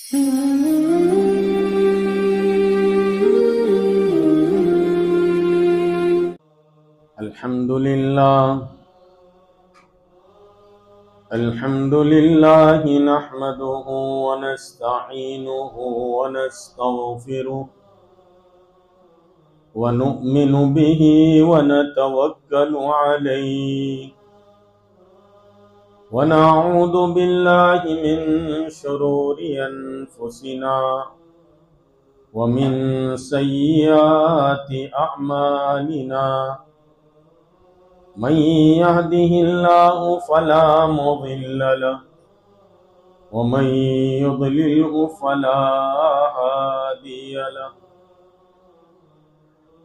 الحمد لله نحمده ونستعينه ونستغفره ونؤمن به ونتوكل عليه ونعوذ بالله من شرور أنفسنا ومن سيئات أعمالنا من يهده الله فلا مضل له ومن يضلله فلا هادي له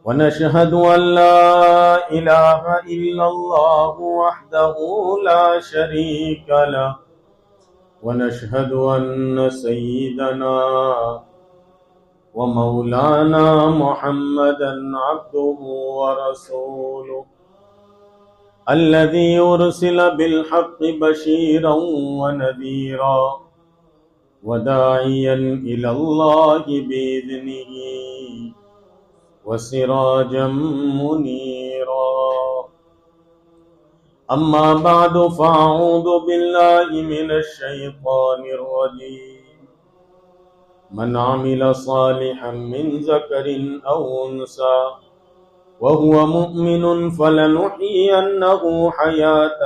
ونشهد أن لا إله إلا الله وحده لا شريك له ونشهد أن سيدنا ومولانا محمدا عبده ورسوله الذي أرسل بالحق بشيرا ونذيرا وداعيا إلى الله بإذنه وسراجا منيرا أما بعد فأعوذ بالله من الشيطان الرجيم من عمل صالحا من ذكر أو أنثى وهو مؤمن فلنحيينه حياة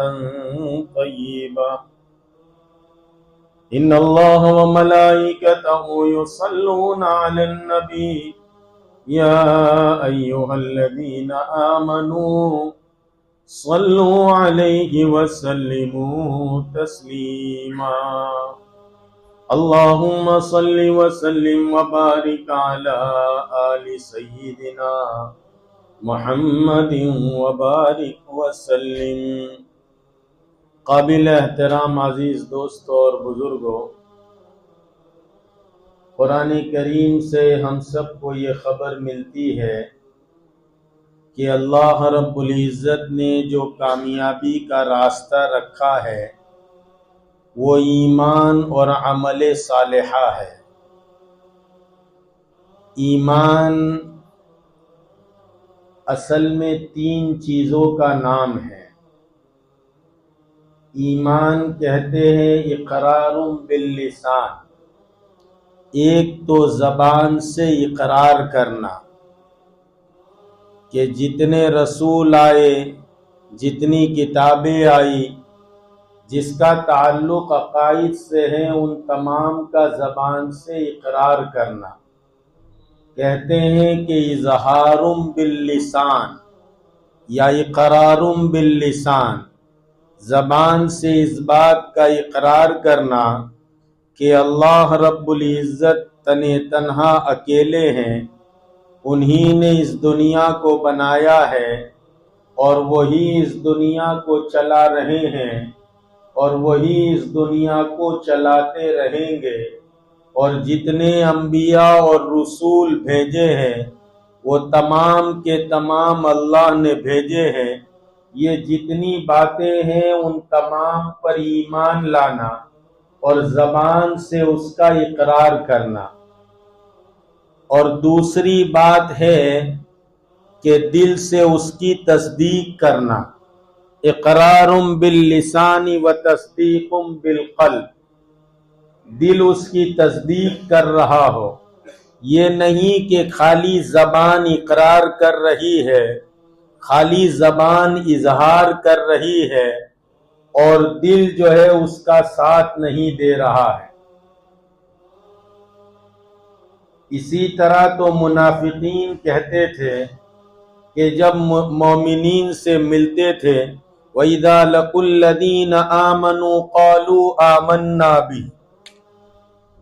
طيبة إن الله وملائكته يصلون على النبي يا أيها الذين آمنوا صلوا عليه وسلموا تسليما اللهم صل وسلم وبارك على آل سيدنا محمد وبارک وسلم۔ قابل احترام عزیز دوستوں اور بزرگوں، قرآن کریم سے ہم سب کو یہ خبر ملتی ہے کہ اللہ رب العزت نے جو کامیابی کا راستہ رکھا ہے وہ ایمان اور عمل صالحہ ہے۔ ایمان اصل میں 3 چیزوں کا نام ہے۔ ایمان کہتے ہیں اقرار باللسان، ایک تو زبان سے اقرار کرنا کہ جتنے رسول آئے، جتنی کتابیں آئی، جس کا تعلق عقائد سے ہے، ان تمام کا زبان سے اقرار کرنا۔ کہتے ہیں کہ اظہار باللسان یا اقرار باللسان، زبان سے اس بات کا اقرار کرنا کہ اللہ رب العزت تنہا اکیلے ہیں، انہی نے اس دنیا کو بنایا ہے اور وہی اس دنیا کو چلا رہے ہیں اور وہی اس دنیا کو چلاتے رہیں گے، اور جتنے انبیاء اور رسول بھیجے ہیں وہ تمام کے تمام اللہ نے بھیجے ہیں۔ یہ جتنی باتیں ہیں ان تمام پر ایمان لانا اور زبان سے اس کا اقرار کرنا۔ اور دوسری بات ہے کہ دل سے اس کی تصدیق کرنا، اقرار باللسان و تصدیق بالقلب، دل اس کی تصدیق کر رہا ہو، یہ نہیں کہ خالی زبان اقرار کر رہی ہے، خالی زبان اظہار کر رہی ہے اور دل جو ہے اس کا ساتھ نہیں دے رہا ہے۔ اسی طرح تو منافقین کہتے تھے کہ جب مومنین سے ملتے تھے وَإِذَا لَقُوا الَّذِينَ آمَنُوا قَالُوا آمَنَّا بِهِ،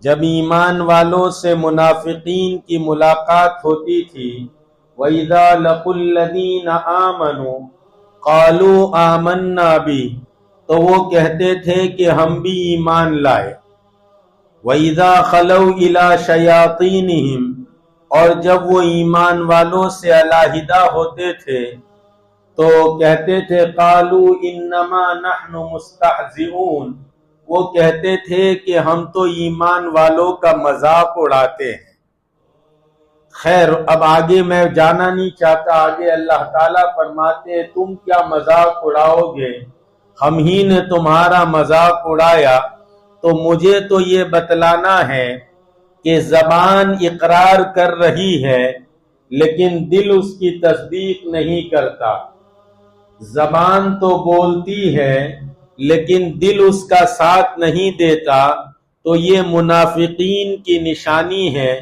جب ایمان والوں سے منافقین کی ملاقات ہوتی تھی وَإِذَا لَقُوا الَّذِينَ آمَنُوا قَالُوا آمَنَّا بِهِ، تو وہ کہتے تھے کہ ہم بھی ایمان لائے۔ وَإِذَا خَلَوْا إِلَى شَيَاطِينِهِمْ، اور جب وہ ایمان والوں سے علیحدہ ہوتے تھے تو کہتے تھے قَالُوا إِنَّمَا نَحْنُ مُسْتَهْزِئُونَ، وہ کہتے تھے کہ ہم تو ایمان والوں کا مذاق اڑاتے ہیں۔ خیر اب آگے میں جانا نہیں چاہتا، آگے اللہ تعالیٰ فرماتے ہیں تم کیا مذاق اڑاؤ گے، ہم ہی نے تمہارا مذاق اڑایا۔ تو مجھے تو یہ بتلانا ہے کہ زبان اقرار کر رہی ہے لیکن دل اس کی تصدیق نہیں کرتا، زبان تو بولتی ہے لیکن دل اس کا ساتھ نہیں دیتا، تو یہ منافقین کی نشانی ہے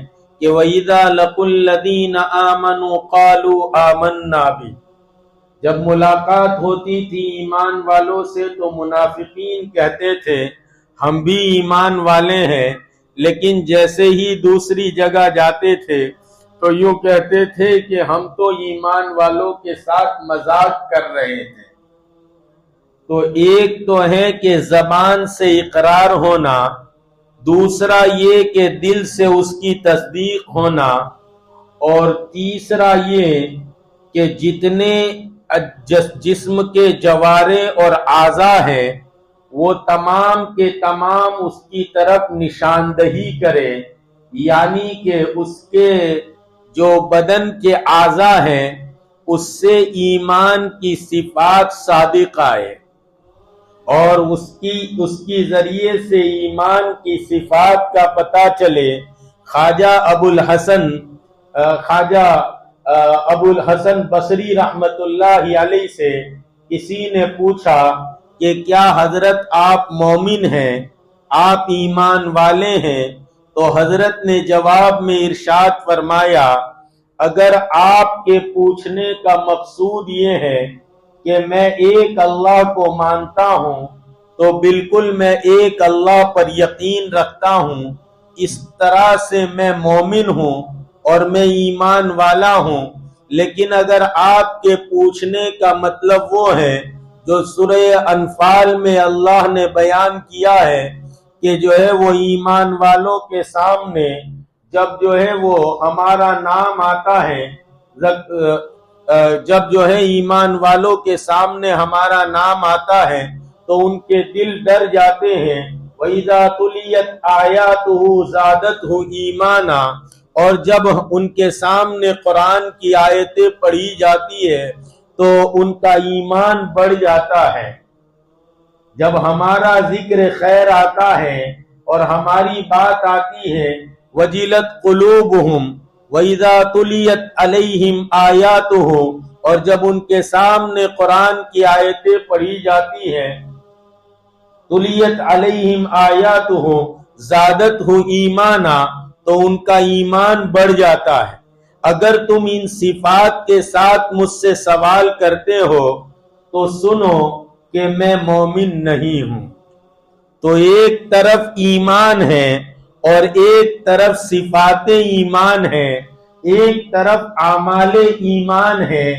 کہ وَإِذَا لَقُوا الَّذِينَ آمَنُوا قَالُوا آمَنَّا بِهِ، جب ملاقات ہوتی تھی ایمان والوں سے تو منافقین کہتے تھے ہم بھی ایمان والے ہیں، لیکن جیسے ہی دوسری جگہ جاتے تھے تو یوں کہتے تھے کہ ہم تو ایمان والوں کے ساتھ مذاق کر رہے تھے۔ تو ایک تو ہے کہ زبان سے اقرار ہونا، دوسرا یہ کہ دل سے اس کی تصدیق ہونا، اور تیسرا یہ کہ جتنے جسم کے جوارے اور اعضاء ہیں وہ تمام کے تمام اس کی طرف نشاندہی کرے، یعنی کہ اس کے جو بدن کے اعضاء ہیں اس سے ایمان کی صفات صادق آئے، اور اس کی ذریعے سے ایمان کی صفات کا پتہ چلے۔ خواجہ ابو الحسن بصری رحمت اللہ علیہ سے کسی نے پوچھا کہ کیا حضرت آپ مومن ہیں، آپ ایمان والے ہیں؟ تو حضرت نے جواب میں ارشاد فرمایا اگر آپ کے پوچھنے کا مقصود یہ ہے کہ میں ایک اللہ کو مانتا ہوں تو بالکل میں ایک اللہ پر یقین رکھتا ہوں، اس طرح سے میں مومن ہوں اور میں ایمان والا ہوں۔ لیکن اگر آپ کے پوچھنے کا مطلب وہ ہے جو سورہ انفال میں اللہ نے بیان کیا ہے کہ جو ہے وہ ایمان والوں کے سامنے جب جو ہے وہ ہمارا نام آتا ہے، جب جو ہے ایمان والوں کے سامنے ہمارا نام آتا ہے تو ان کے دل ڈر جاتے ہیں، وَإِذَا تُلِيَتْ آيَاتُهُ زَادَتْهُ إِيمَانًا، اور جب ان کے سامنے قرآن کی آیتیں پڑھی جاتی ہے تو ان کا ایمان بڑھ جاتا ہے۔ جب ہمارا ذکر خیر آتا ہے اور ہماری بات آتی ہے وجلت قلوبہم وَإِذَا تُلِيَتْ عَلَيْهِمْ آيَاتُهُ، اور جب ان کے سامنے قرآن کی آیتیں پڑھی جاتی ہیں تُلِيَتْ عَلَيْهِمْ آيَاتُهُ زَادَتْهُ إِيمَانًا، تو ان کا ایمان بڑھ جاتا ہے۔ اگر تم ان صفات کے ساتھ مجھ سے سوال کرتے ہو تو سنو کہ میں مومن نہیں ہوں۔ تو ایک طرف ایمان ہے اور ایک طرف صفات ایمان ہے، ایک طرف اعمال ایمان ہے۔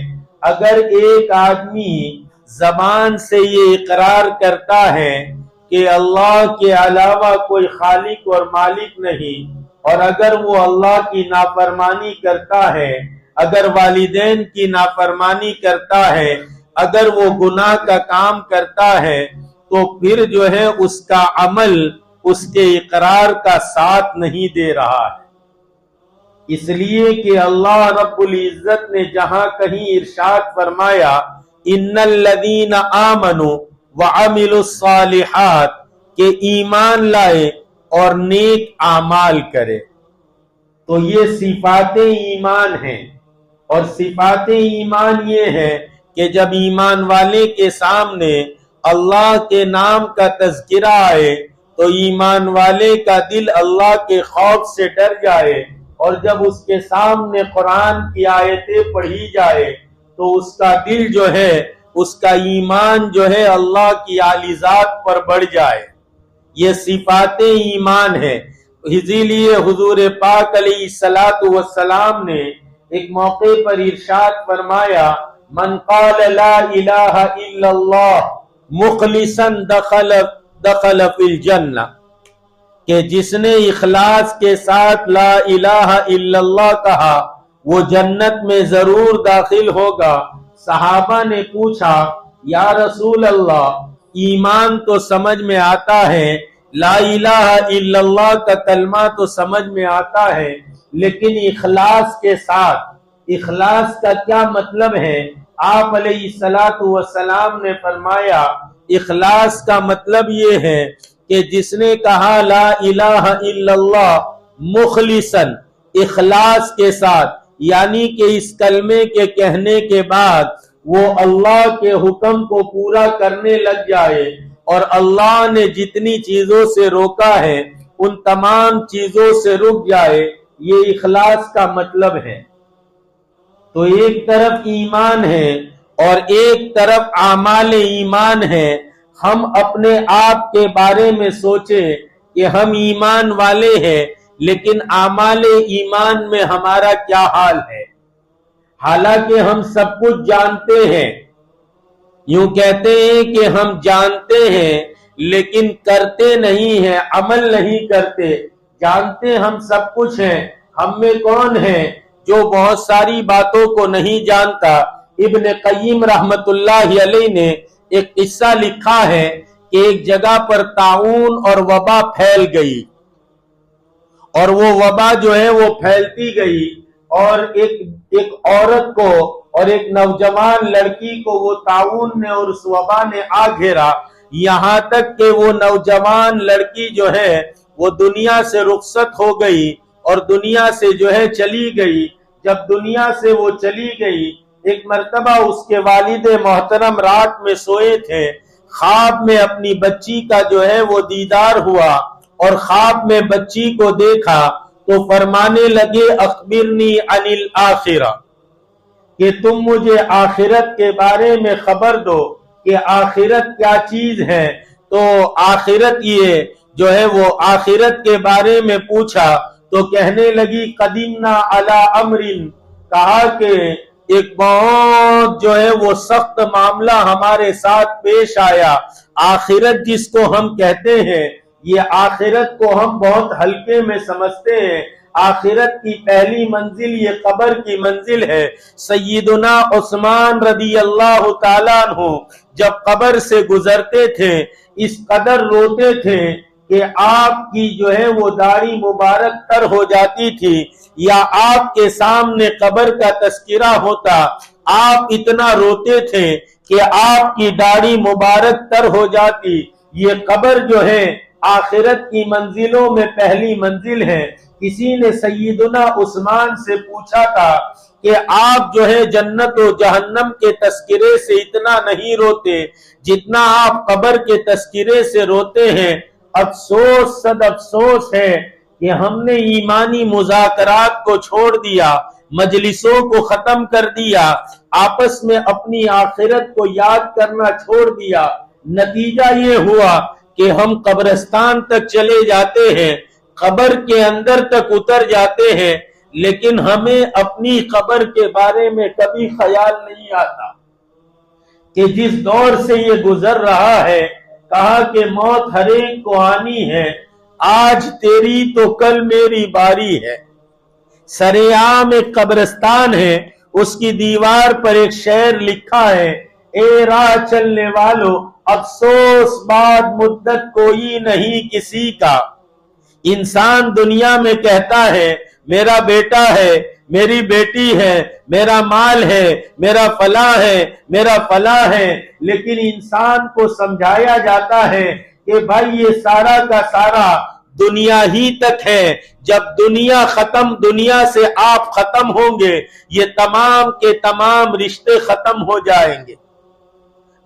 اگر ایک آدمی زبان سے یہ اقرار کرتا ہے کہ اللہ کے علاوہ کوئی خالق اور مالک نہیں، اور اگر وہ اللہ کی نافرمانی کرتا ہے، اگر والدین کی نافرمانی کرتا ہے، اگر وہ گناہ کا کام کرتا ہے، تو پھر جو ہے اس کا عمل اس کے اقرار کا ساتھ نہیں دے رہا ہے۔ اس لیے کہ اللہ رب العزت نے جہاں کہیں ارشاد فرمایا ان الذین آمنوا وعملوا الصالحات، کہ ایمان لائے اور نیک اعمال کرے، تو یہ صفات ایمان ہیں۔ اور صفات ایمان یہ ہے کہ جب ایمان والے کے سامنے اللہ کے نام کا تذکرہ آئے تو ایمان والے کا دل اللہ کے خوف سے ڈر جائے، اور جب اس کے سامنے قرآن کی آیتیں پڑھی جائے تو اس کا دل جو ہے، اس کا ایمان جو ہے اللہ کی عالی ذات پر بڑھ جائے۔ یہ صفات ایمان ہے۔ اسی لیے حضور پاک علیہ السلام نے ایک موقع پر ارشاد فرمایا من قال لا الہ الا اللہ مخلصا دخل فی الجنہ، کہ جس نے اخلاص کے ساتھ لا الہ الا اللہ کہا وہ جنت میں ضرور داخل ہوگا۔ صحابہ نے پوچھا یا رسول اللہ ایمان تو سمجھ میں آتا ہے، لا الہ الا اللہ کا کلمہ تو سمجھ میں آتا ہے، لیکن اخلاص کے ساتھ، اخلاص کا کیا مطلب ہے؟ آپ علیہ الصلوۃ والسلام نے فرمایا اخلاص کا مطلب یہ ہے کہ جس نے کہا لا الہ الا اللہ مخلصاً، اخلاص کے ساتھ، یعنی کہ اس کلمے کے کہنے کے بعد وہ اللہ کے حکم کو پورا کرنے لگ جائے اور اللہ نے جتنی چیزوں سے روکا ہے ان تمام چیزوں سے رک جائے، یہ اخلاص کا مطلب ہے۔ تو ایک طرف ایمان ہے اور ایک طرف اعمال ایمان ہے۔ ہم اپنے آپ کے بارے میں سوچیں کہ ہم ایمان والے ہیں، لیکن اعمال ایمان میں ہمارا کیا حال ہے؟ حالانکہ ہم سب کچھ جانتے ہیں، یوں کہتے ہیں کہ ہم جانتے ہیں لیکن کرتے نہیں ہیں، عمل نہیں کرتے۔ جانتے ہم سب کچھ ہیں، ہم میں کون ہے جو بہت ساری باتوں کو نہیں جانتا؟ ابن قیم رحمت اللہ علیہ نے ایک قصہ لکھا ہے کہ ایک جگہ پر طاعون اور وبا پھیل گئی، اور وہ وبا جو ہے وہ پھیلتی گئی، اور ایک عورت کو اور ایک نوجوان لڑکی کو وہ طاعون نے اور اس وبا نے آ گھیرا، یہاں تک کہ وہ نوجوان لڑکی جو ہے وہ دنیا سے رخصت ہو گئی اور دنیا سے جو ہے چلی گئی۔ جب دنیا سے وہ چلی گئی، ایک مرتبہ اس کے والد محترم رات میں سوئے تھے، خواب میں اپنی بچی کا جو ہے وہ دیدار ہوا، اور خواب میں بچی کو دیکھا تو فرمانے لگے اخبرنی عن الآخرہ، کہ تم مجھے آخرت کے بارے میں خبر دو کہ آخرت کیا چیز ہے۔ تو آخرت یہ جو ہے وہ آخرت کے بارے میں پوچھا تو کہنے لگی قدمنا علی امر، کہا کہ ایک بہت جو ہے وہ سخت معاملہ ہمارے ساتھ پیش آیا۔ آخرت جس کو ہم کہتے ہیں، یہ آخرت کو ہم بہت ہلکے میں سمجھتے ہیں۔ آخرت کی پہلی منزل یہ قبر کی منزل ہے۔ سیدنا عثمان رضی اللہ تعالیٰ عنہ جب قبر سے گزرتے تھے اس قدر روتے تھے کہ آپ کی جو ہے وہ داڑھی مبارک تر ہو جاتی تھی، یا آپ کے سامنے قبر کا تذکرہ ہوتا آپ اتنا روتے تھے کہ آپ کی داڑھی مبارک تر ہو جاتی۔ یہ قبر جو ہے آخرت کی منزلوں میں پہلی منزل ہے۔ کسی نے سیدنا عثمان سے پوچھا تھا کہ آپ جو ہے جنت و جہنم کے تذکرے سے اتنا نہیں روتے جتنا آپ قبر کے تذکرے سے روتے ہیں۔ افسوس صد افسوس ہے کہ ہم نے ایمانی مذاکرات کو چھوڑ دیا، مجلسوں کو ختم کر دیا، آپس میں اپنی آخرت کو یاد کرنا چھوڑ دیا۔ نتیجہ یہ ہوا کہ ہم قبرستان تک چلے جاتے ہیں، قبر کے اندر تک اتر جاتے ہیں، لیکن ہمیں اپنی قبر کے بارے میں کبھی خیال نہیں آتا کہ جس دور سے یہ گزر رہا ہے، کہا کہ موت ہر ایک کو آنی ہے، آج تیری تو کل میری باری ہے۔ سرعام ایک قبرستان ہے، اس کی دیوار پر ایک شعر لکھا ہے، اے راہ چلنے والو افسوس بعد مدت کوئی نہیں کسی کا۔ انسان دنیا میں کہتا ہے میرا بیٹا ہے، میری بیٹی ہے، میرا مال ہے، میرا فلاں ہے، میرا فلاں ہے، لیکن انسان کو سمجھایا جاتا ہے کہ بھائی یہ سارا کا سارا دنیا ہی تک ہے، جب دنیا ختم، دنیا سے آپ ختم ہوں گے، یہ تمام کے تمام رشتے ختم ہو جائیں گے۔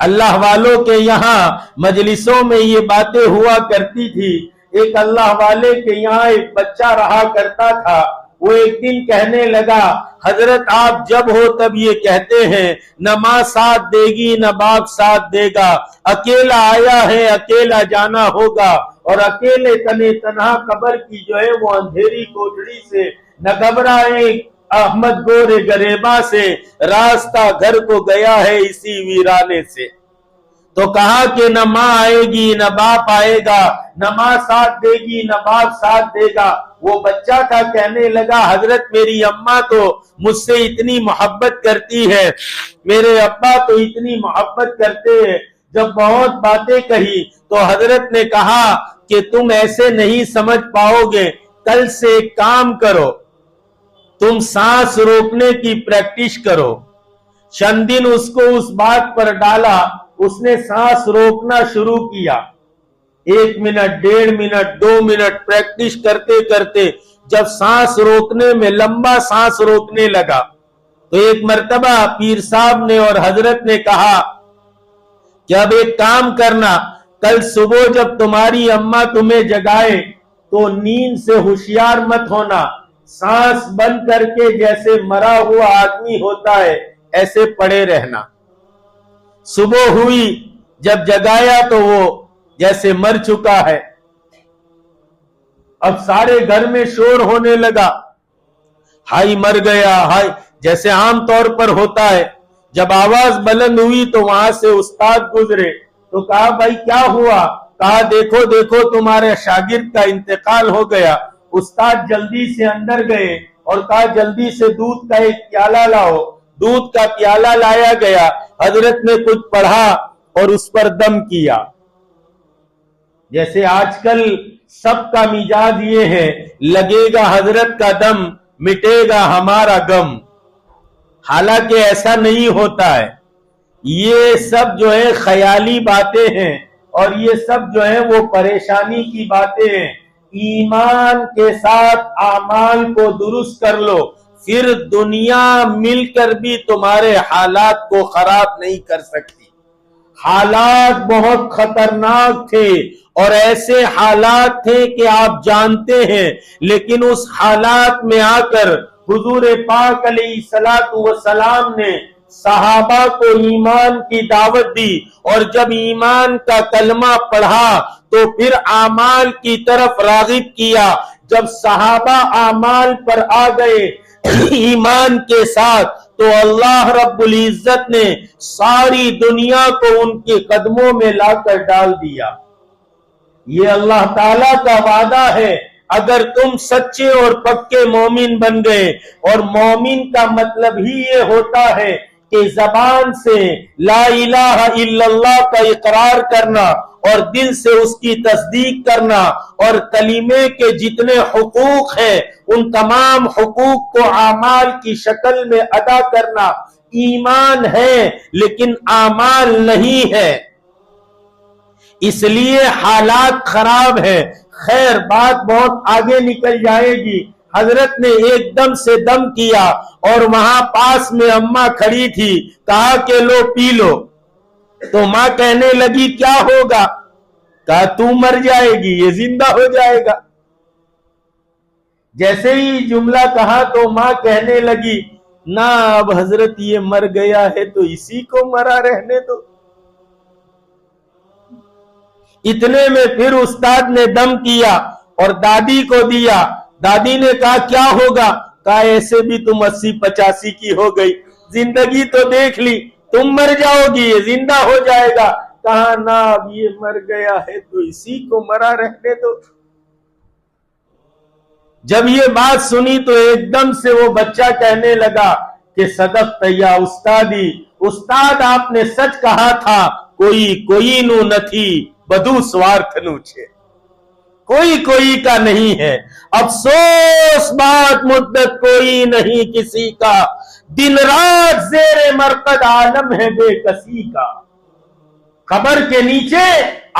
اللہ والوں کے یہاں مجلسوں میں یہ باتیں ہوا کرتی تھی۔ ایک اللہ والے کے یہاں ایک بچہ رہا کرتا تھا، وہ ایک دن کہنے لگا حضرت آپ جب ہو تب یہ کہتے ہیں نہ ماں ساتھ دے گی نہ باپ ساتھ دے گا، اکیلا آیا ہے اکیلا جانا ہوگا، اور اکیلے تنے تنہا قبر کی جو ہے وہ اندھیری کوٹڑی سے نہ گھبرائے احمد گورے گریباں سے، راستہ گھر کو گیا ہے اسی ویرانے سے۔ تو کہا کہ نہ ماں آئے گی نہ باپ آئے گا، نہ ماں ساتھ دے گی نہ باپ ساتھ دے گا۔ وہ بچہ تھا، کہنے لگا حضرت میری اماں تو مجھ سے اتنی محبت کرتی ہے، میرے ابا تو اتنی محبت کرتے ہیں، جب بہت باتیں کہی تو حضرت نے کہا کہ تم ایسے نہیں سمجھ پاؤ گے، کل سے ایک کام کرو، تم سانس روکنے کی پریکٹس کرو۔ چند دن اس کو اس بات پر ڈالا، اس نے سانس روکنا شروع کیا، 1 منٹ 1.5 منٹ 2 منٹ پریکٹس کرتے کرتے جب سانس روکنے میں لمبا سانس روکنے لگا تو ایک مرتبہ پیر صاحب نے اور حضرت نے کہا کہ اب ایک کام کرنا، کل صبح جب تمہاری اماں تمہیں جگائے تو نیند سے ہوشیار مت ہونا، سانس بند کر کے جیسے مرا ہوا آدمی ہوتا ہے ایسے پڑے رہنا۔ صبح ہوئی، جب جگایا تو وہ جیسے مر چکا ہے۔ اب سارے گھر میں شور ہونے لگا، ہائی مر گیا، ہائی، جیسے عام طور پر ہوتا ہے۔ جب آواز بلند ہوئی تو وہاں سے استاد گزرے تو کہا بھائی کیا ہوا؟ کہا دیکھو دیکھو تمہارے شاگرد کا انتقال ہو گیا۔ استاد جلدی سے اندر گئے اور کہا جلدی سے دودھ کا ایک پیالہ لاؤ۔ دودھ کا پیالہ لایا گیا، حضرت نے کچھ پڑھا اور اس پر دم کیا۔ جیسے آج کل سب کا مزاج یہ ہے، لگے گا حضرت کا دم مٹے گا ہمارا غم، حالانکہ ایسا نہیں ہوتا ہے۔ یہ سب جو ہے خیالی باتیں ہیں اور یہ سب جو ہے وہ پریشانی کی باتیں ہیں۔ ایمان کے ساتھ اعمال کو درست کر لو، پھر دنیا مل کر بھی تمہارے حالات کو خراب نہیں کر سکتی۔ حالات بہت خطرناک تھے اور ایسے حالات تھے کہ آپ جانتے ہیں، لیکن اس حالات میں آ کر حضور پاک علیہ الصلوۃ والسلام نے صحابہ کو ایمان کی دعوت دی، اور جب ایمان کا کلمہ پڑھا تو پھر اعمال کی طرف راغب کیا۔ جب صحابہ اعمال پر آ گئے ایمان کے ساتھ تو اللہ رب العزت نے ساری دنیا کو ان کے قدموں میں لا کر ڈال دیا۔ یہ اللہ تعالیٰ کا وعدہ ہے، اگر تم سچے اور پکے مومن بن گئے، اور مومن کا مطلب ہی یہ ہوتا ہے کہ زبان سے لا الہ الا اللہ کا اقرار کرنا اور دل سے اس کی تصدیق کرنا، اور کلمے کے جتنے حقوق ہیں ان تمام حقوق کو اعمال کی شکل میں ادا کرنا۔ ایمان ہے لیکن اعمال نہیں ہے، اس لیے حالات خراب ہیں۔ خیر، بات بہت آگے نکل جائے گی۔ حضرت نے ایک دم سے دم کیا اور وہاں پاس میں اماں کھڑی تھی، کہا کہ لو پی لو۔ تو ماں کہنے لگی کیا ہوگا؟ کہا تو مر جائے گی، یہ زندہ ہو جائے گا۔ جیسے ہی جملہ کہا تو ماں کہنے لگی نہ اب حضرت یہ مر گیا ہے تو اسی کو مرا رہنے دو۔ اتنے میں پھر استاد نے دم کیا اور دادی کو دیا۔ دادی نے کہا کیا ہوگا؟ کہا ایسے بھی تم 80-85 کی ہو گئی، زندگی تو دیکھ لی، تم مر جاؤ گی، یہ زندہ ہو جائے گا۔ کہا نہ اب یہ مر گیا ہے تو اسی کو مرا رہنے دو۔ جب یہ بات سنی تو ایک دم سے وہ بچہ کہنے لگا کہ صدقت یا استادی، استاد آپ نے سچ کہا تھا، کوئی نو نتھی بدو سوارتھ نو چھے، کوئی کا نہیں ہے، افسوس بات مدت کوئی نہیں کسی کا، دن رات زیر مرقد عالم ہے بے کسی کا۔ قبر کے نیچے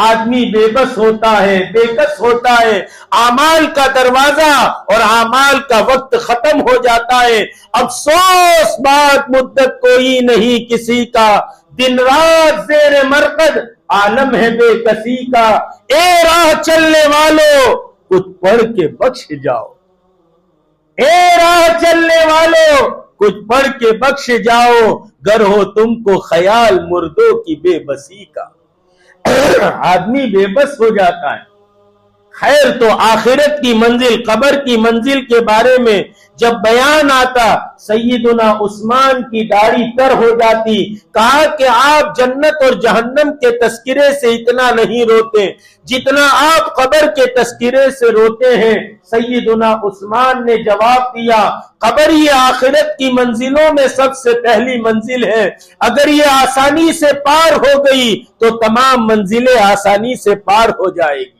آدمی بے بس ہوتا ہے، بے کس ہوتا ہے، اعمال کا دروازہ اور اعمال کا وقت ختم ہو جاتا ہے۔ افسوس بات مدت کوئی نہیں کسی کا، دن رات زیر مرقد عالم ہے بے کسی کا۔ اے راہ چلنے والو کچھ پڑھ کے بخش جاؤ، اے راہ چلنے والو کچھ پڑھ کے بخش جاؤ، گر ہو تم کو خیال مردوں کی بے بسی کا۔ آدمی بے بس ہو جاتا ہے، خیر تو آخرت کی منزل، قبر کی منزل کے بارے میں جب بیان آتا سیدنا عثمان کی داڑھی تر ہو جاتی. کہا کہ آپ جنت اور جہنم کے تذکرے سے اتنا نہیں روتے جتنا آپ قبر کے تذکرے سے روتے ہیں. سیدنا عثمان نے جواب دیا قبر یہ آخرت کی منزلوں میں سب سے پہلی منزل ہے، اگر یہ آسانی سے پار ہو گئی تو تمام منزلیں آسانی سے پار ہو جائے گی.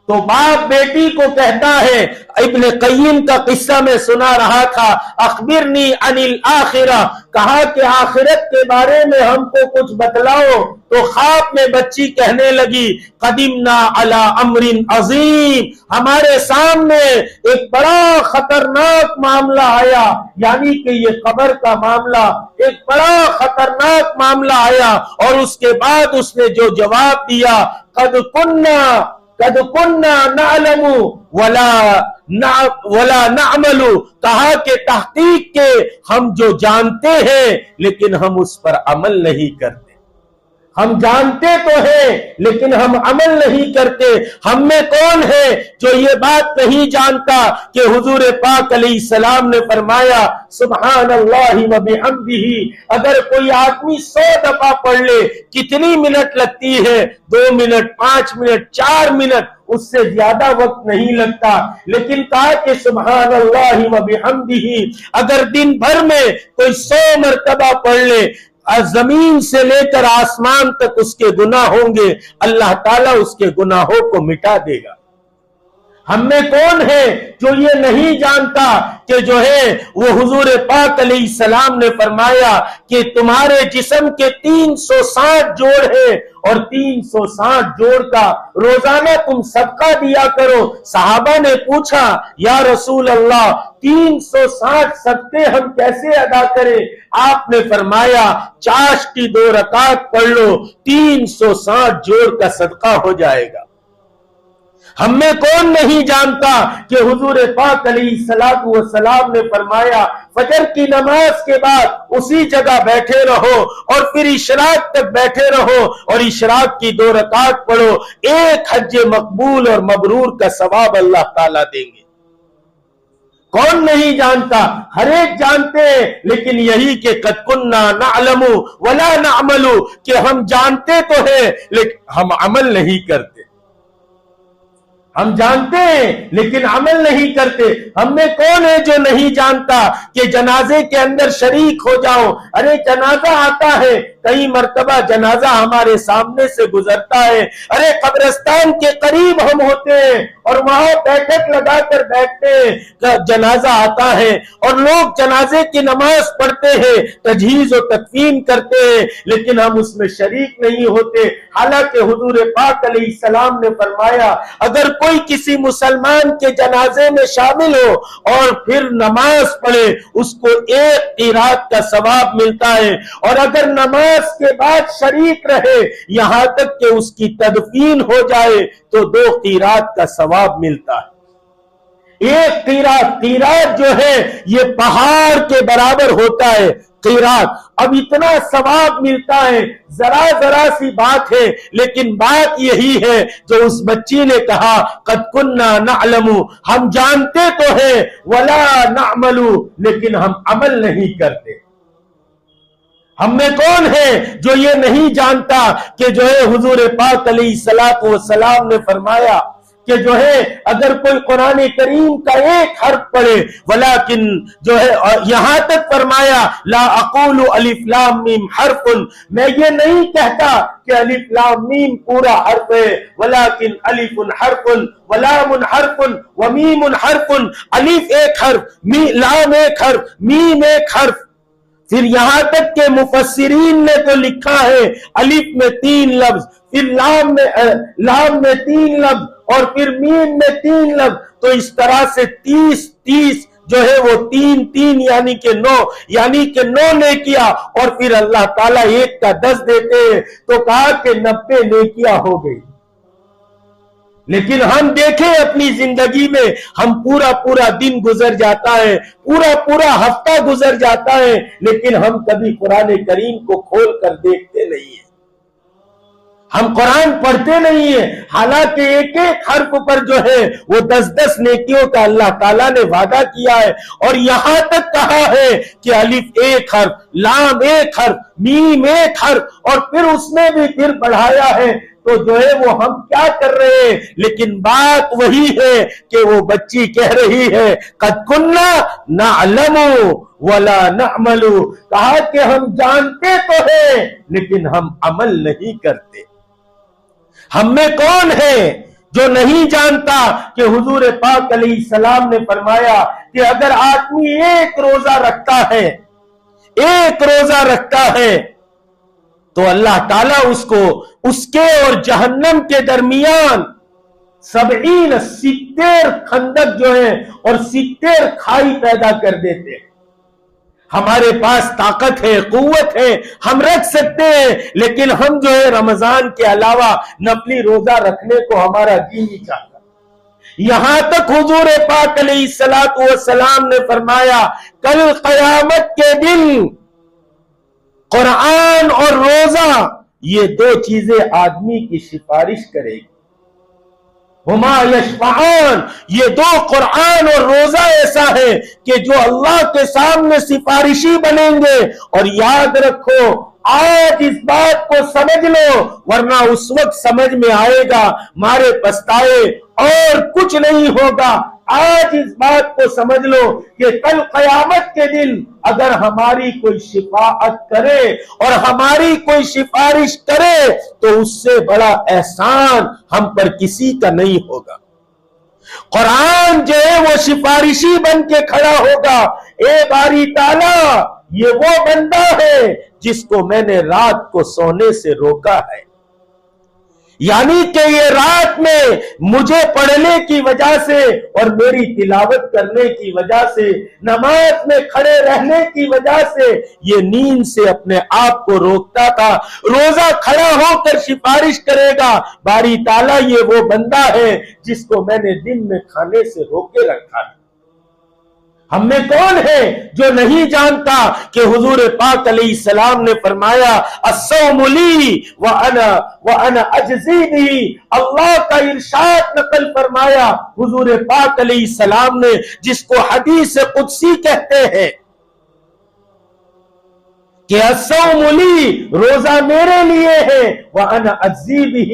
تو باپ بیٹی کو کہتا ہے، ابن قیم کا قصہ میں سنا رہا تھا، اخبرنی عن الآخرہ، کہا کہ آخرت کے بارے میں ہم کو کچھ بتلاؤ. تو خواب میں بچی کہنے لگی قدمنا علی امر عظیم، ہمارے سامنے ایک بڑا خطرناک معاملہ آیا، یعنی کہ یہ قبر کا معاملہ ایک بڑا خطرناک معاملہ آیا. اور اس کے بعد اس نے جو جواب دیا قد کننا نعلم ولا نعمل، کہا کہ تحقیق کے ہم جو جانتے ہیں لیکن ہم اس پر عمل نہیں کرتے. ہم جانتے تو ہیں لیکن ہم عمل نہیں کرتے. ہم میں کون ہے جو یہ بات نہیں جانتا کہ حضور پاک علیہ السلام نے فرمایا سبحان اللہ و بحمدہ، اگر کوئی آدمی 100 دفعہ پڑھ لے کتنی منٹ لگتی ہے؟ 2 منٹ، 5 منٹ، 4 منٹ، اس سے زیادہ وقت نہیں لگتا. لیکن کہا کہ سبحان اللہ و بحمدہ اگر دن بھر میں کوئی 100 مرتبہ پڑھ لے، زمین سے لے کر آسمان تک اس کے گناہ ہوں گے، اللہ تعالیٰ اس کے گناہوں کو مٹا دے گا. ہم میں کون ہے جو یہ نہیں جانتا کہ جو ہے وہ حضور پاک علیہ السلام نے فرمایا کہ تمہارے جسم کے 360 جوڑ ہیں اور 360 جوڑ کا روزانہ تم صدقہ دیا کرو. صحابہ نے پوچھا یا رسول اللہ 360 صدقے ہم کیسے ادا کریں؟ آپ نے فرمایا چاشت کی 2 رکعت پڑھ لو، 360 جوڑ کا صدقہ ہو جائے گا. ہم میں کون نہیں جانتا کہ حضور پاک علیہ السلام نے فرمایا فجر کی نماز کے بعد اسی جگہ بیٹھے رہو اور پھر اشراق تک بیٹھے رہو اور اشراق کی 2 رکعت پڑھو، 1 حج مقبول اور مبرور کا ثواب اللہ تعالیٰ دیں گے. کون نہیں جانتا؟ ہر ایک جانتے ہیں، لیکن یہی کہ قد کننا نعلم ولا نعمل، کہ ہم جانتے تو ہیں لیکن ہم عمل نہیں کرتے. ہم جانتے ہیں لیکن عمل نہیں کرتے. ہم میں کون ہے جو نہیں جانتا کہ جنازے کے اندر شریک ہو جاؤ؟ ارے جنازہ آتا ہے، کئی مرتبہ جنازہ ہمارے سامنے سے گزرتا ہے، ارے قبرستان کے قریب ہم ہوتے ہیں اور وہاں بیٹھک لگا کر بیٹھتے ہیں، جنازہ آتا ہے اور لوگ جنازے کی نماز پڑھتے ہیں، تجہیز و تکفین کرتے ہیں، لیکن ہم اس میں شریک نہیں ہوتے. حالانکہ حضور پاک علیہ السلام نے فرمایا اگر کوئی کسی مسلمان کے جنازے میں شامل ہو اور پھر نماز پڑھے اس کو 1 قرات کا ثواب ملتا ہے، اور اگر نماز کے بعد شریک رہے یہاں تک کہ اس کی تدفین ہو جائے تو 2 قرات کا ثواب ملتا ہے. 1 قرات جو ہے یہ پہاڑ کے برابر ہوتا ہے. قرات اب اتنا ثواب ملتا ہے، ذرا سی بات ہے، لیکن بات یہی ہے جو اس بچی نے کہا قد کننا نعلم، ہم جانتے تو ہیں ولا نعمل، لیکن ہم عمل نہیں کرتے. ہم میں کون ہے جو یہ نہیں جانتا کہ جو ہے حضور پاک علیہ السلام نے فرمایا کہ جو ہے اگر کوئی قرآن کریم کا 1 حرف پڑھے، ولیکن جو ہے یہاں تک فرمایا لا اقول الف لام میم حرف، میں یہ نہیں کہتا کہ الف لام میم پورا حرف ہے، ولیکن الف حرف ولام حرف ومیم حرف، الف 1 حرف، لام 1 حرف، میم 1 حرف. پھر یہاں تک کہ مفسرین نے تو لکھا ہے الف میں 3 لفظ، پھر لام میں 3 لفظ اور پھر میم میں 3 لفظ، تو اس طرح سے 30 جو ہے وہ 3 یعنی کہ 9 نیکیاں، اور پھر اللہ تعالیٰ 1 کا 10 دیتے ہیں، تو کہا کہ 90 نیکیاں ہو گئی. لیکن ہم دیکھیں اپنی زندگی میں ہم پورا دن گزر جاتا ہے، پورا ہفتہ گزر جاتا ہے، لیکن ہم کبھی قرآن کریم کو کھول کر دیکھتے نہیں ہیں. ہم قرآن پڑھتے نہیں ہیں، حالانکہ ایک ایک حرف پر جو ہے وہ 10 نیکیوں کا اللہ تعالیٰ نے وعدہ کیا ہے، اور یہاں تک کہا ہے کہ الف ایک حرف، لام ایک حرف، میم ایک حرف، اور پھر اس میں بھی پھر بڑھایا ہے۔ تو جو ہے وہ ہم کیا کر رہے ہیں؟ لیکن بات وہی ہے کہ وہ بچی کہہ رہی ہے قد کننا نعلم ولا نعمل، کہا کہ ہم جانتے تو ہیں لیکن ہم عمل نہیں کرتے۔ ہم میں کون ہے جو نہیں جانتا کہ حضور پاک علیہ السلام نے فرمایا کہ اگر آدمی ایک روزہ رکھتا ہے تو اللہ تعالیٰ اس کو اس کے اور جہنم کے درمیان 70 خندق جو ہے اور 70 کھائی پیدا کر دیتے ہیں۔ ہمارے پاس طاقت ہے، قوت ہے، ہم رکھ سکتے ہیں، لیکن ہم جو ہے رمضان کے علاوہ نفلی روزہ رکھنے کو ہمارا دین نہیں چاہتا۔ یہاں تک حضور پاک علیہ السلام نے فرمایا کل قیامت کے دن قرآن اور روزہ یہ 2 چیزیں آدمی کی سفارش کرے گی۔ ہما یشفعان، یہ 2 قرآن اور روزہ ایسا ہے کہ جو اللہ کے سامنے سفارشی بنیں گے۔ اور یاد رکھو آج اس بات کو سمجھ لو، ورنہ اس وقت سمجھ میں آئے گا مارے پچھتائے اور کچھ نہیں ہوگا۔ آج اس بات کو سمجھ لو کہ کل قیامت کے دن اگر ہماری کوئی شفاعت کرے اور ہماری کوئی سفارش کرے تو اس سے بڑا احسان ہم پر کسی کا نہیں ہوگا۔ قرآن جو ہے وہ سفارشی بن کے کھڑا ہوگا، اے باری تعالیٰ یہ وہ بندہ ہے جس کو میں نے رات کو سونے سے روکا ہے، یعنی کہ یہ رات میں مجھے پڑھنے کی وجہ سے اور میری تلاوت کرنے کی وجہ سے، نماز میں کھڑے رہنے کی وجہ سے یہ نیند سے اپنے آپ کو روکتا تھا۔ روزہ کھڑا ہو کر سفارش کرے گا باری تعالیٰ یہ وہ بندہ ہے جس کو میں نے دن میں کھانے سے روکے رکھا ہے۔ ہم میں کون ہے جو نہیں جانتا کہ حضور پاک علیہ السلام نے فرمایا الصوم لی وانا اجزی بہ، اللہ کا ارشاد نقل فرمایا حضور پاک علیہ السلام نے، جس کو حدیث قدسی کہتے ہیں کہ الصوم لی، روزہ میرے لیے ہے، وانا اجزی بہ،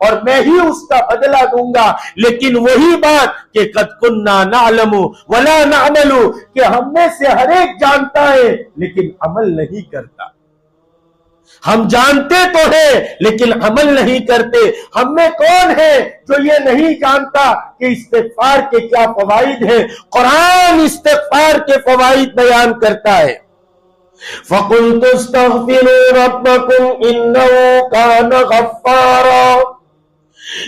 اور میں ہی اس کا بدلہ دوں گا۔ لیکن وہی بات کہ قد کننا نعلم ولا نعمل، کہ ہم میں سے ہر ایک جانتا ہے لیکن عمل نہیں کرتا۔ ہم جانتے تو ہیں لیکن عمل نہیں کرتے۔ ہم میں کون ہے جو یہ نہیں جانتا کہ استغفار کے کیا فوائد ہیں؟ قرآن استغفار کے فوائد بیان کرتا ہے۔ فَقُلْتُ اسْتَغْفِرُوا رَبَّكُمْ إِنَّهُ كَانَ غَفَّارًا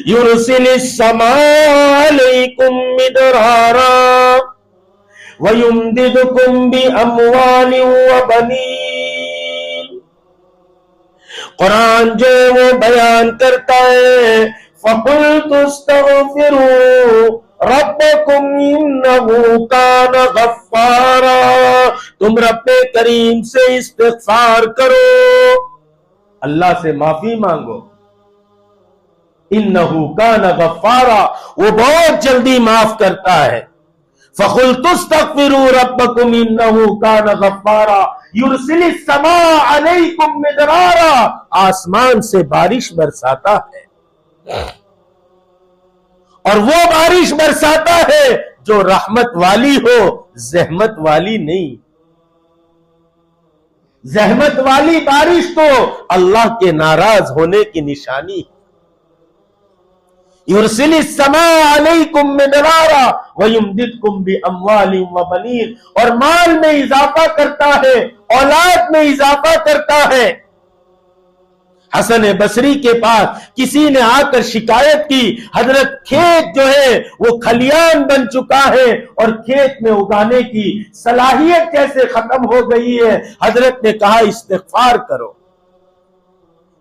يُرْسِلِ السَّمَاءَ عَلَيْكُمْ مِدْرَارًا وَيُمْدِدْكُمْ بِأَمْوَالٍ وَبَنِينَ۔ قرآن جو وہ بیان کرتا ہے فَقُلْتُ اسْتَغْفِرُوا ربکم انہ کان غفارا، تم رب کریم سے استغفار کرو، اللہ سے معافی مانگو، انہ کان غفارا، وہ بہت جلدی معاف کرتا ہے۔ فقلت استغفروا ربکم انہ کان غفارا یرسل السماء علیکم مدرارا، آسمان سے بارش برساتا ہے، اور وہ بارش برساتا ہے جو رحمت والی ہو، زحمت والی نہیں۔ زحمت والی بارش تو اللہ کے ناراض ہونے کی نشانی ہے۔ یرسل السماء علیکم مدرارا ویمددکم باموال وبنین، اور مال میں اضافہ کرتا ہے، اولاد میں اضافہ کرتا ہے۔ حسن بصری کے پاس کسی نے آ کر شکایت کی، حضرت کھیت جو ہے وہ کھلیان بن چکا ہے اور کھیت میں اگانے کی صلاحیت جیسے ختم ہو گئی ہے۔ حضرت نے کہا استغفار کرو۔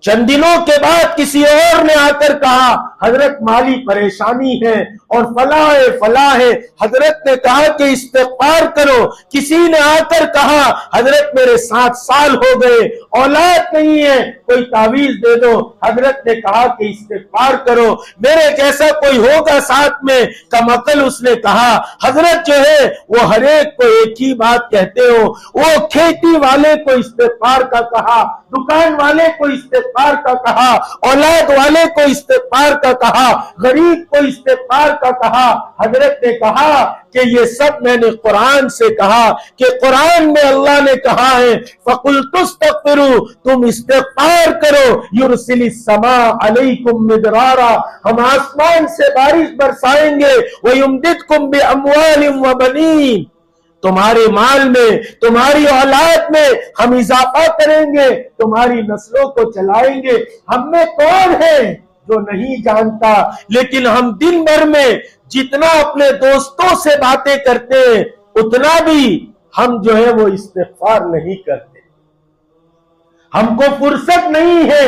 چند دنوں کے بعد کسی اور نے آ کر کہا حضرت مالی پریشانی ہے اور فلاح فلاح ہے۔ حضرت نے کہا کہ استغفار کرو۔ کسی نے آ کر کہا حضرت میرے 7 سال ہو گئے، اولاد نہیں ہے، کوئی تعویذ دے دو۔ حضرت نے کہا کہ استغفار کرو، میرے جیسا کوئی ہوگا ساتھ میں؟ کم عقل اس نے کہا حضرت جو ہے وہ ہر ایک کو ایک ہی بات کہتے ہو۔ وہ کھیتی والے کو استغفار کا کہا، دکان والے کو استغفار کا کہا، اولاد والے کو استغفار کا کہا، غریب کو استغفار کا کہا۔ حضرت نے کہا کہ یہ سب میں نے قرآن سے کہا، کہ قرآن میں اللہ نے کہا ہے فَقُلْتُ اسْتَغْفِرُوا، تم استغفار کرو، يُرْسِلِ السَّمَاءَ عَلَيْكُمْ مِدْرَارًا، ہم آسمان سے بارش برسائیں گے، وَيُمْدِدْكُمْ بِأَمْوَالٍ وَبَنِينَ، تمہارے مال میں، تمہاری اولاد میں ہم اضافہ کریں گے، تمہاری نسلوں کو چلائیں گے۔ ہم میں کون ہے جو نہیں جانتا؟ لیکن ہم دن بھر میں جتنا اپنے دوستوں سے باتیں کرتے ہیں اتنا بھی ہم جو ہے وہ استغفار نہیں کرتے۔ ہم کو فرصت نہیں ہے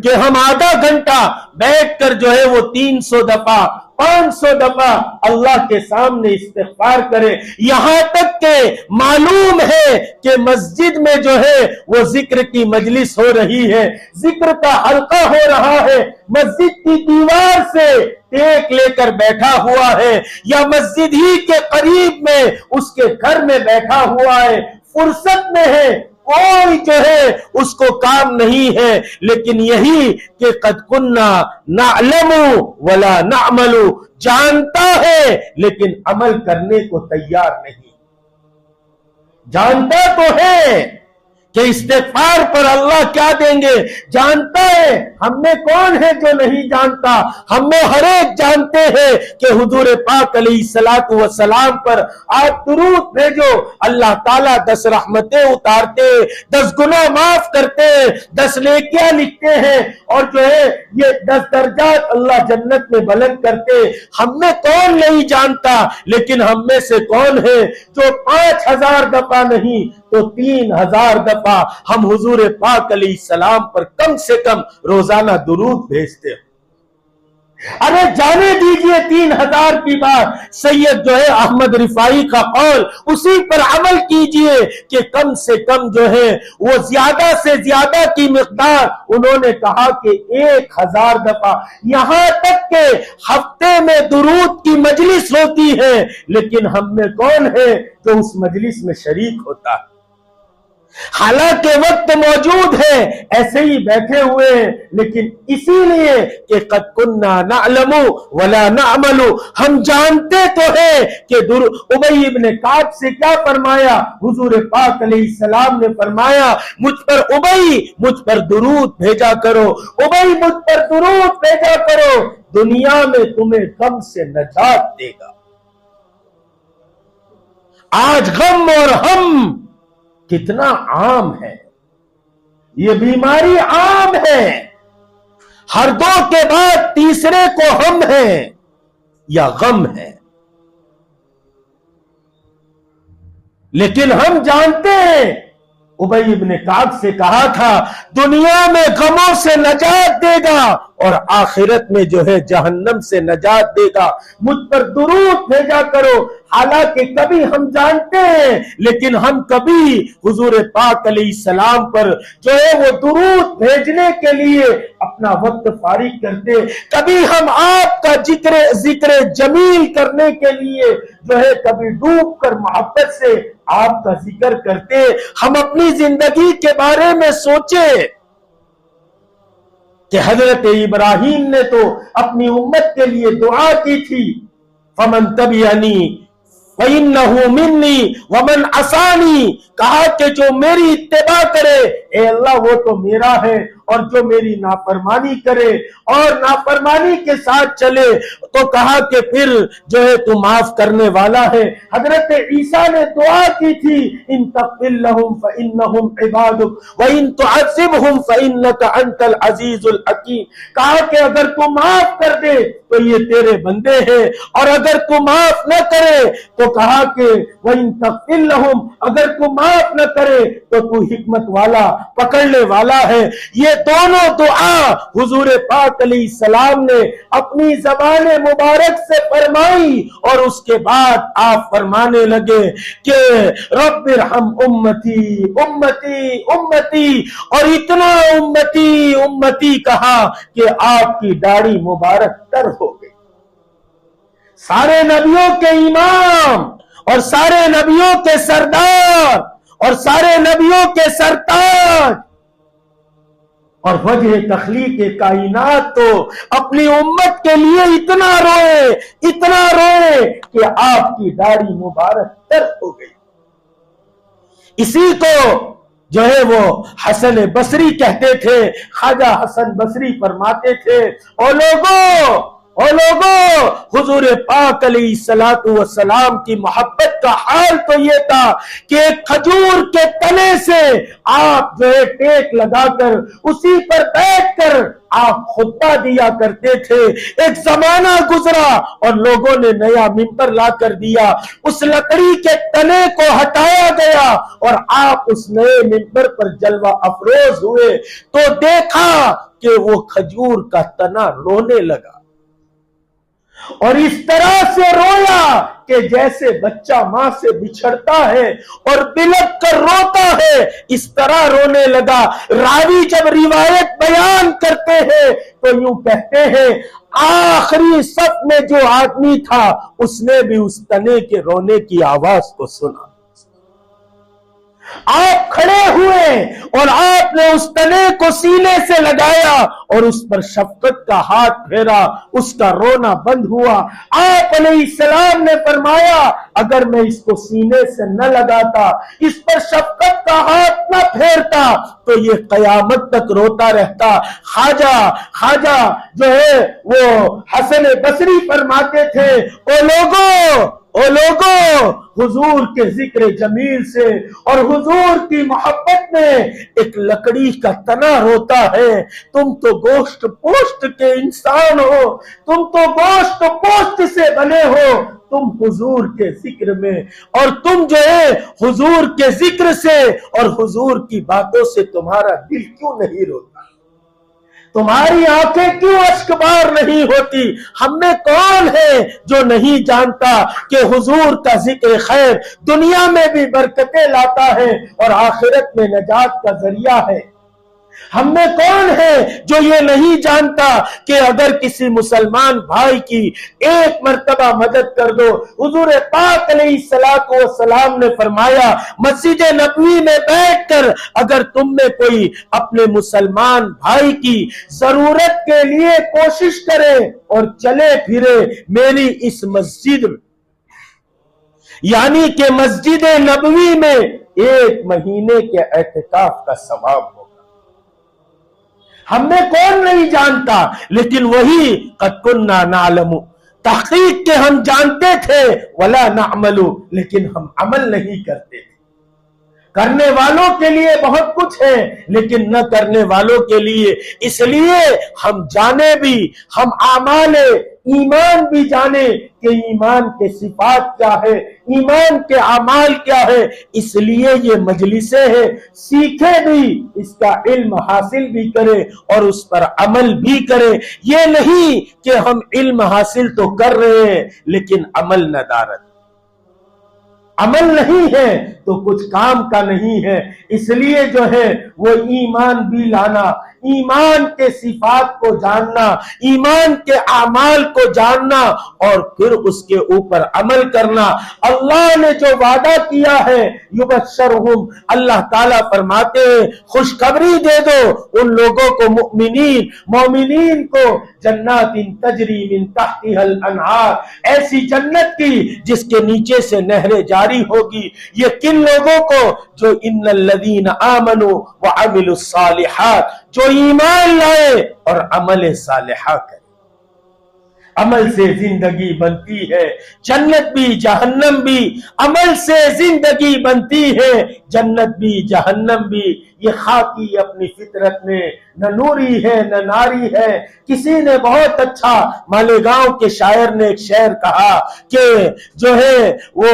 کہ ہم آدھا گھنٹہ بیٹھ کر جو ہے وہ 300 دفعہ 500 دفعہ اللہ کے سامنے استغفار کرے۔ یہاں تک کہ معلوم ہے کہ مسجد میں جو ہے وہ ذکر کی مجلس ہو رہی ہے، ذکر کا حلقہ ہو رہا ہے، مسجد کی دیوار سے ٹیک لے کر بیٹھا ہوا ہے، یا مسجد ہی کے قریب میں اس کے گھر میں بیٹھا ہوا ہے، فرصت میں ہے، کوئی جو ہے اس کو کام نہیں ہے، لیکن یہی کہ قد کننا نعلم ولا نعمل، جانتا ہے لیکن عمل کرنے کو تیار نہیں۔ جانتا تو ہے کہ استغفار پر اللہ کیا دیں گے، جانتا ہے، ہم میں کون ہے جو نہیں جانتا؟ ہم میں ہر ایک جانتے ہیں کہ حضور پاک علیہ السلام پر آپ درود بھیجو، اللہ تعالیٰ 10 رحمتیں اتارتے، 10 گناہ معاف کرتے، 10 نیکیاں لکھتے ہیں، اور جو ہے یہ 10 درجات اللہ جنت میں بلند کرتے۔ ہم میں کون نہیں جانتا؟ لیکن ہم میں سے کون ہے جو 5000 دفعہ نہیں تو 3000 دفعہ ہم حضور پاک علیہ السلام پر کم سے کم روزانہ درود بھیجتے ہیں؟ ارے جانے دیجئے 3000 کی بات، سید جو ہے احمد رفاعی کا قول، اسی پر عمل کیجئے کہ کم سے کم جو ہے وہ زیادہ سے زیادہ کی مقدار، انہوں نے کہا کہ 1000 دفعہ، یہاں تک کہ ہفتے میں درود کی مجلس ہوتی ہے، لیکن ہم میں کون ہے جو اس مجلس میں شریک ہوتا ہے؟ حالانکہ وقت موجود ہے، ایسے ہی بیٹھے ہوئے ہیں، لیکن اسی لیے کہ قد کننا نعلم ولا نعمل، ہم جانتے تو ہیں کہ ابی ابن کعب سے کیا فرمایا؟ حضور پاک علیہ السلام نے فرمایا مجھ پر ابی، مجھ پر درود بھیجا کرو، ابی مجھ پر درود بھیجا کرو، دنیا میں تمہیں غم سے نجات دے گا۔ آج غم اور ہم کتنا عام ہے، یہ بیماری عام ہے، ہر 2 کے بعد تیسرے کو ہم ہے یا غم ہے۔ لیکن ہم جانتے ہیں، ابی ابن کعب سے کہا تھا دنیا میں غموں سے نجات دے گا اور آخرت میں جو ہے جہنم سے نجات دے گا، مجھ پر درود بھیجا کرو۔ حالانکہ کبھی ہم جانتے ہیں لیکن ہم کبھی حضور پاک علیہ السلام پر جو ہے وہ درود بھیجنے کے لیے اپنا وقت فارغ کرتے، کبھی ہم آپ کا ذکر جمیل کرنے کے لیے جو ہے کبھی ڈوب کر محبت سے آپ کا ذکر کرتے۔ ہم اپنی زندگی کے بارے میں سوچیں کہ حضرت ابراہیم نے تو اپنی امت کے لیے دعا کی تھی، فمن تبعنی فإنہ منی ومن عصانی، کہا کہ جو میری اتباع کرے اے اللہ وہ تو میرا ہے، اور جو میری نافرمانی کرے اور نافرمانی کے ساتھ چلے تو کہا کہ پھر جو ہے تو معاف کرنے والا ہے۔ حضرت عیسیٰ نے دعا کی تھی ان تغفر لهم فإنهم عبادک وإن تعذبهم فإنک انت العزیز الحکیم، کہا کہ اگر تو معاف کر دے تو یہ تیرے بندے ہیں، اور اگر تو معاف نہ کرے تو کہا کہ وإن تغفر لهم، اگر تو معاف نہ کرے تو تو حکمت والا پکڑنے والا ہے۔ یہ دونوں دعا حضور پاک علیہ السلام نے اپنی زبان مبارک سے فرمائی، اور اس کے بعد آپ فرمانے لگے کہ رب ارحم امتی امتی امتی، اور اتنا امتی امتی کہا کہ آپ کی داڑھی مبارک تر ہو گئی۔ سارے نبیوں کے امام اور سارے نبیوں کے سردار اور سارے نبیوں کے سرتاج اور وجہ تخلیق کائنات تو اپنی امت کے لیے اتنا روئے کہ آپ کی داڑھی مبارک تر ہو گئی۔ اسی کو جو ہے وہ حسن بصری کہتے تھے، خواجہ حسن بصری فرماتے تھے، او لوگو حضور پاک علیہ السلام کی محبت کا حال تو یہ تھا کہ ایک کھجور کے تنے سے آپ جو ہے ٹیک لگا کر اسی پر بیٹھ کر آپ خطبہ دیا کرتے تھے۔ ایک زمانہ گزرا اور لوگوں نے نیا ممبر لا کر دیا، اس لکڑی کے تنے کو ہٹایا گیا اور آپ اس نئے ممبر پر جلوہ افروز ہوئے تو دیکھا کہ وہ کھجور کا تنا رونے لگا، اور اس طرح سے رویا کہ جیسے بچہ ماں سے بچھڑتا ہے اور بلک کر روتا ہے، اس طرح رونے لگا۔ راوی جب روایت بیان کرتے ہیں تو یوں کہتے ہیں آخری صف میں جو آدمی تھا اس نے بھی اس تنے کے رونے کی آواز کو سنا۔ آپ کھڑے ہوئے اور آپ نے اس تنے کو سینے سے لگایا اور اس پر شفقت کا ہاتھ پھیرا، اس کا رونا بند ہوا۔ آپ علیہ السلام نے فرمایا اگر میں اس کو سینے سے نہ لگاتا، اس پر شفقت کا ہاتھ نہ پھیرتا تو یہ قیامت تک روتا رہتا۔ خواجہ جو ہے وہ حسن بصری فرماتے تھے، او لوگو حضور کے ذکر جمیل سے اور حضور کی محبت میں ایک لکڑی کا تنا روتا ہے، تم تو گوشت پوشت کے انسان ہو، تم تو گوشت پوشت سے بنے ہو، تم حضور کے ذکر میں اور تم جو ہے حضور کے ذکر سے اور حضور کی باتوں سے تمہارا دل کیوں نہیں روتا؟ تمہاری آنکھیں کیوں اشکبار نہیں ہوتی؟ ہم میں کون ہے جو نہیں جانتا کہ حضور کا ذکر خیر دنیا میں بھی برکتیں لاتا ہے اور آخرت میں نجات کا ذریعہ ہے؟ ہم میں کون ہے جو یہ نہیں جانتا کہ اگر کسی مسلمان بھائی کی ایک مرتبہ مدد کر دو، حضور پاک علیہ السلام نے فرمایا مسجد نبوی میں بیٹھ کر اگر تم میں کوئی اپنے مسلمان بھائی کی ضرورت کے لیے کوشش کرے اور چلے پھرے میری اس مسجد یعنی کہ مسجد نبوی میں 1 مہینے کے اعتکاف کا ثواب ہو۔ ہم میں کون نہیں جانتا، لیکن وہی قد کننا نعلم، تحقیق کے ہم جانتے تھے، ولا نعمل، لیکن ہم عمل نہیں کرتے تھے۔ کرنے والوں کے لیے بہت کچھ ہے لیکن نہ کرنے والوں کے لیے، اس لیے ہم جانے بھی، ہم اعمال ایمان بھی جانے کہ ایمان کے صفات کیا ہے، ایمان کے اعمال کیا ہے، اس لیے یہ مجلسیں ہیں، سیکھے بھی، اس کا علم حاصل بھی کرے اور اس پر عمل بھی کرے۔ یہ نہیں کہ ہم علم حاصل تو کر رہے ہیں لیکن عمل ندارت، عمل نہیں ہے تو کچھ کام کا نہیں ہے۔ اس لیے جو ہے وہ ایمان بھی لانا، ایمان کے صفات کو جاننا، ایمان کے اعمال کو جاننا اور پھر اس کے اوپر عمل کرنا۔ اللہ نے جو وعدہ کیا ہے یبشرہم، اللہ تعالیٰ فرماتے ہیں خوشخبری دے دو ان لوگوں کو، مومنین کو، جنات تجری من تحتها الانہار، ایسی جنت کی جس کے نیچے سے نہریں جاری ہوگی۔ یہ کن لوگوں کو؟ جو ان الذین آمنوا وعملوا الصالحات، جو ایمان لائے اور عمل صالحہ کرے۔ عمل سے زندگی بنتی ہے، جنت بھی جہنم بھی، عمل سے زندگی بنتی ہے، جنت بھی جہنم بھی۔ یہ خاکی اپنی فطرت میں نہ نوری ہے نہ ناری ہے۔ کسی نے بہت اچھا مالیگاؤں کے شاعر نے ایک شعر کہا کہ جو ہے وہ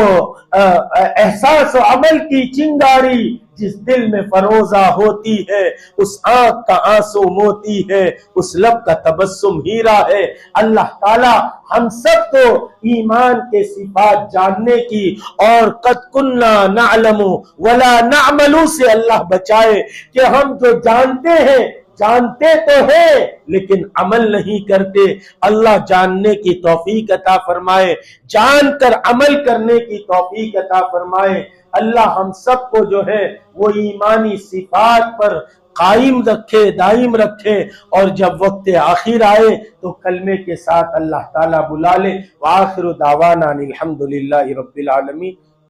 احساس و عمل کی چنگاری جس دل میں فروزہ ہوتی ہے اس آنکھ کا آنسو موتی ہے، اس لب کا تبسم ہیرا ہے۔ اللہ تعالی ہم سب کو ایمان کے صفات جاننے کی اور قد کننا نعلم ولا نعمل سے اللہ بچائے کہ ہم جو جانتے ہیں، جانتے تو ہیں لیکن عمل نہیں کرتے، اللہ جاننے کی توفیق عطا فرمائے، جان کر عمل کرنے کی توفیق عطا فرمائے۔ اللہ ہم سب کو جو ہے وہ ایمانی صفات پر قائم رکھے، دائم رکھے، اور جب وقت آخر آئے تو کلمے کے ساتھ اللہ تعالیٰ بلا لے۔ وآخر دعوانا الحمدللہ رب العالمین۔